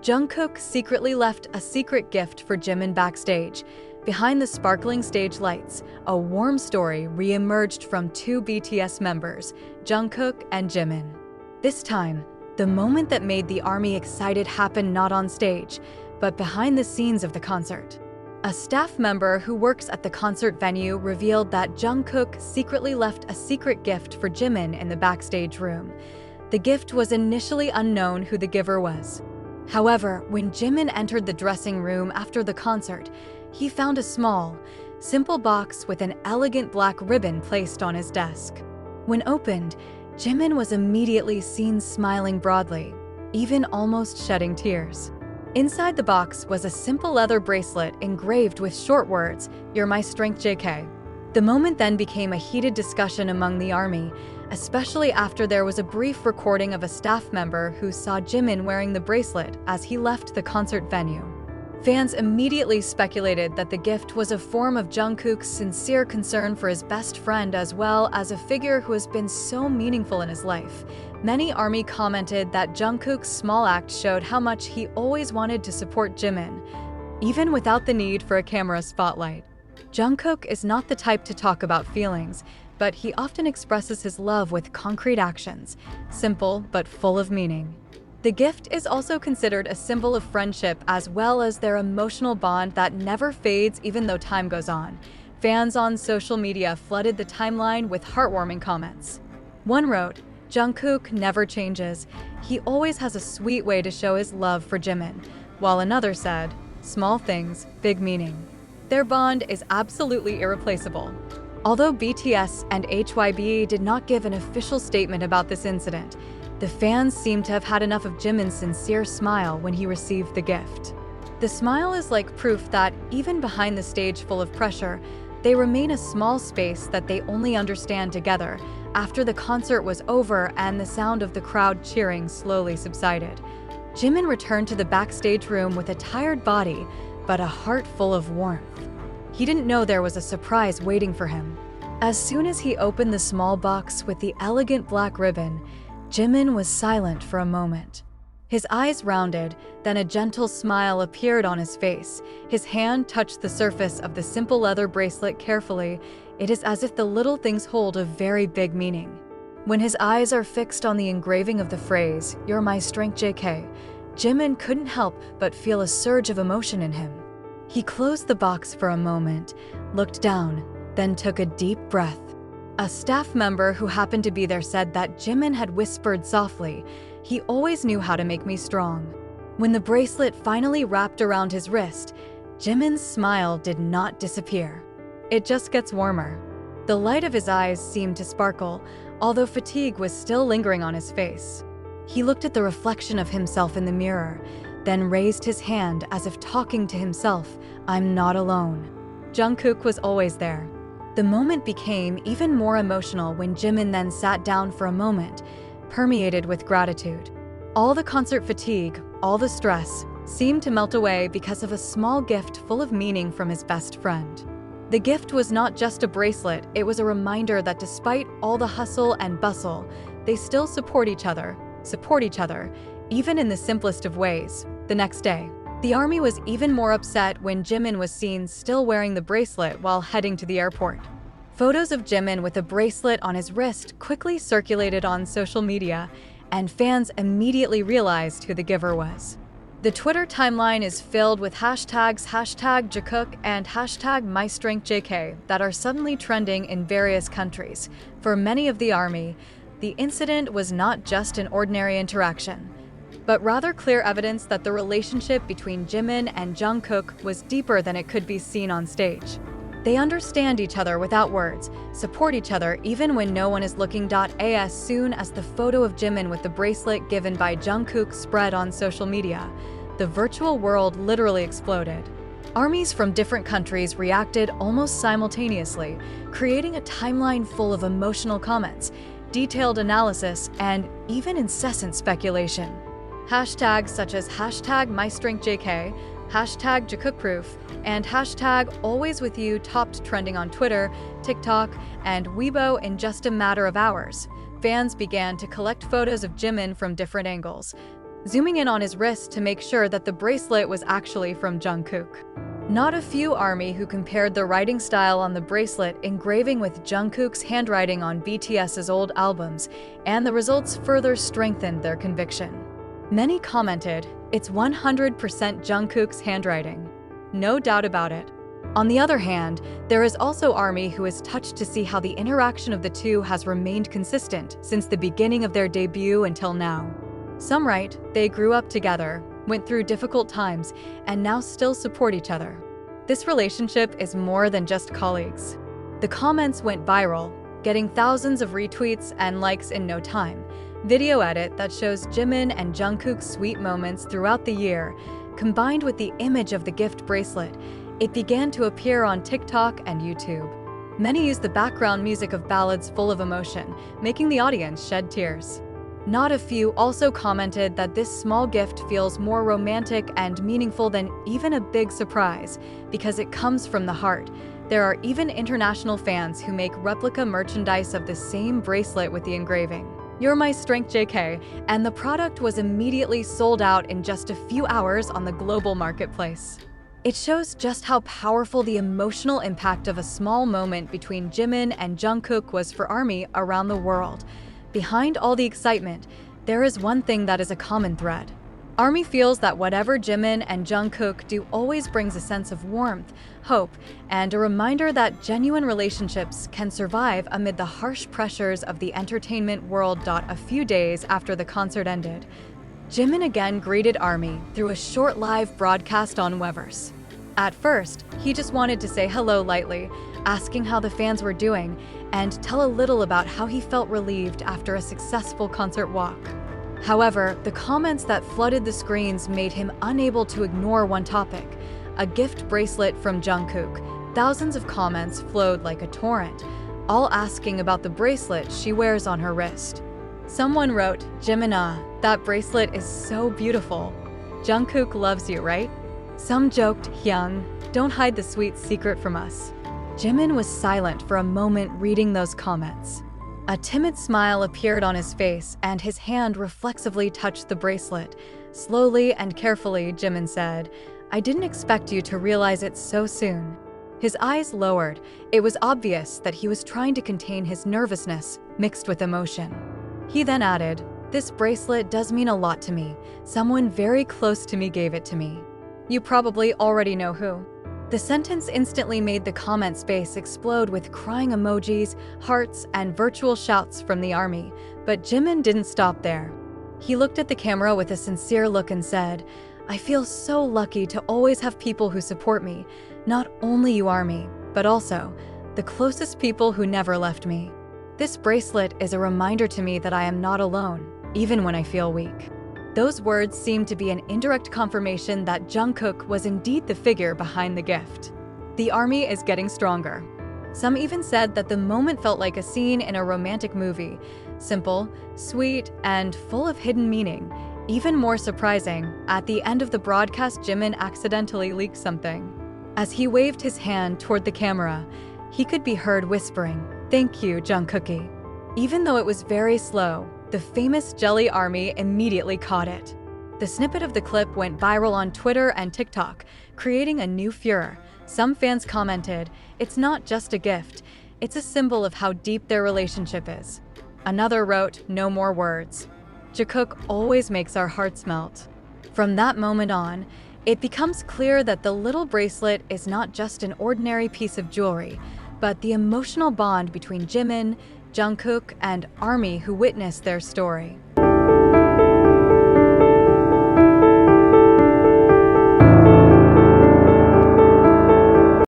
Jungkook secretly left a secret gift for Jimin backstage. Behind the sparkling stage lights, a warm story re-emerged from two BTS members, Jungkook and Jimin. This time, the moment that made the ARMY excited happened not on stage, but behind the scenes of the concert. A staff member who works at the concert venue revealed that Jungkook secretly left a secret gift for Jimin in the backstage room. The gift was initially unknown who the giver was. However, when Jimin entered the dressing room after the concert, he found a small, simple box with an elegant black ribbon placed on his desk. When opened, Jimin was immediately seen smiling broadly, even almost shedding tears. Inside the box was a simple leather bracelet engraved with short words, "You're my strength, JK." The moment then became a heated discussion among the ARMY, especially after there was a brief recording of a staff member who saw Jimin wearing the bracelet as he left the concert venue. Fans immediately speculated that the gift was a form of Jungkook's sincere concern for his best friend as well as a figure who has been so meaningful in his life. Many ARMY commented that Jungkook's small act showed how much he always wanted to support Jimin, even without the need for a camera spotlight. Jungkook is not the type to talk about feelings, but he often expresses his love with concrete actions, simple but full of meaning. The gift is also considered a symbol of friendship as well as their emotional bond that never fades even though time goes on. Fans on social media flooded the timeline with heartwarming comments. One wrote, "Jungkook never changes. He always has a sweet way to show his love for Jimin," while another said, "Small things, big meaning." Their bond is absolutely irreplaceable. Although BTS and HYBE did not give an official statement about this incident, the fans seem to have had enough of Jimin's sincere smile when he received the gift. The smile is like proof that, even behind the stage full of pressure, they remain a small space that they only understand together. After the concert was over and the sound of the crowd cheering slowly subsided, Jimin returned to the backstage room with a tired body, but a heart full of warmth. He didn't know there was a surprise waiting for him. As soon as he opened the small box with the elegant black ribbon, Jimin was silent for a moment. His eyes rounded, then a gentle smile appeared on his face. His hand touched the surface of the simple leather bracelet carefully. It is as if the little things hold a very big meaning. When his eyes are fixed on the engraving of the phrase, "You're my strength, JK," Jimin couldn't help but feel a surge of emotion in him. He closed the box for a moment, looked down, then took a deep breath. A staff member who happened to be there said that Jimin had whispered softly, "He always knew how to make me strong." When the bracelet finally wrapped around his wrist, Jimin's smile did not disappear. It just gets warmer. The light of his eyes seemed to sparkle, although fatigue was still lingering on his face. He looked at the reflection of himself in the mirror, then raised his hand as if talking to himself, "I'm not alone." Jungkook was always there. The moment became even more emotional when Jimin then sat down for a moment, permeated with gratitude. All the concert fatigue, all the stress, seemed to melt away because of a small gift full of meaning from his best friend. The gift was not just a bracelet, it was a reminder that despite all the hustle and bustle, they still support each other, even in the simplest of ways. The next day, the ARMY was even more upset when Jimin was seen still wearing the bracelet while heading to the airport. Photos of Jimin with a bracelet on his wrist quickly circulated on social media, and fans immediately realized who the giver was. The Twitter timeline is filled with hashtags #Jungkook and #MyStrengthJK that are suddenly trending in various countries. For many of the ARMY, the incident was not just an ordinary interaction, but rather clear evidence that the relationship between Jimin and Jungkook was deeper than it could be seen on stage. They understand each other without words, support each other even when no one is looking. As soon as the photo of Jimin with the bracelet given by Jungkook spread on social media, the virtual world literally exploded. ARMYs from different countries reacted almost simultaneously, creating a timeline full of emotional comments, detailed analysis, and even incessant speculation. Hashtags such as #MyStrengthJK, #JungkookProof, and #AlwaysWithYou topped trending on Twitter, TikTok, and Weibo in just a matter of hours. Fans began to collect photos of Jimin from different angles. zooming in on his wrist to make sure that the bracelet was actually from Jungkook. Not a few ARMY who compared the writing style on the bracelet engraving with Jungkook's handwriting on BTS's old albums, and the results further strengthened their conviction. Many commented, "It's 100% Jungkook's handwriting. No doubt about it." On the other hand, there is also ARMY who is touched to see how the interaction of the two has remained consistent since the beginning of their debut until now. Some write, they grew up together, went through difficult times, and now still support each other. This relationship is more than just colleagues. The comments went viral, getting thousands of retweets and likes in no time. Video edit that shows Jimin and Jungkook's sweet moments throughout the year, combined with the image of the gift bracelet, it began to appear on TikTok and YouTube. Many use the background music of ballads full of emotion, making the audience shed tears. Not a few also commented that this small gift feels more romantic and meaningful than even a big surprise, because it comes from the heart. There are even international fans who make replica merchandise of the same bracelet with the engraving, "You're my strength, JK," and the product was immediately sold out in just a few hours on the global marketplace. It shows just how powerful the emotional impact of a small moment between Jimin and Jungkook was for ARMY around the world. Behind all the excitement, there is one thing that is a common thread. ARMY feels that whatever Jimin and Jungkook do always brings a sense of warmth, hope, and a reminder that genuine relationships can survive amid the harsh pressures of the entertainment world. A few days after the concert ended, Jimin again greeted ARMY through a short live broadcast on Weverse. At first, he just wanted to say hello lightly, asking how the fans were doing, and tell a little about how he felt relieved after a successful concert walk. However, the comments that flooded the screens made him unable to ignore one topic: a gift bracelet from Jungkook. Thousands of comments flowed like a torrent, all asking about the bracelet she wears on her wrist. Someone wrote, "Jimin, that bracelet is so beautiful. Jungkook loves you, right?" Some joked, "Hyung, don't hide the sweet secret from us." Jimin was silent for a moment reading those comments. A timid smile appeared on his face, and his hand reflexively touched the bracelet. Slowly and carefully, Jimin said, "I didn't expect you to realize it so soon." His eyes lowered. It was obvious that he was trying to contain his nervousness, mixed with emotion. He then added, "This bracelet does mean a lot to me. Someone very close to me gave it to me. You probably already know who." The sentence instantly made the comment space explode with crying emojis, hearts, and virtual shouts from the ARMY. But Jimin didn't stop there. He looked at the camera with a sincere look and said, "I feel so lucky to always have people who support me. Not only you ARMY, but also the closest people who never left me. This bracelet is a reminder to me that I am not alone, even when I feel weak." Those words seemed to be an indirect confirmation that Jungkook was indeed the figure behind the gift. The ARMY is getting stronger. Some even said that the moment felt like a scene in a romantic movie, simple, sweet, and full of hidden meaning. Even more surprising, at the end of the broadcast, Jimin accidentally leaked something. As he waved his hand toward the camera, he could be heard whispering, "Thank you, Jungkookie." Even though it was very slow, the famous Jelly ARMY immediately caught it. The snippet of the clip went viral on Twitter and TikTok, creating a new furor. Some fans commented, "It's not just a gift, it's a symbol of how deep their relationship is." Another wrote, "No more words. Jungkook always makes our hearts melt." From that moment on, it becomes clear that the little bracelet is not just an ordinary piece of jewelry, but the emotional bond between Jimin, Jungkook, and ARMY who witnessed their story.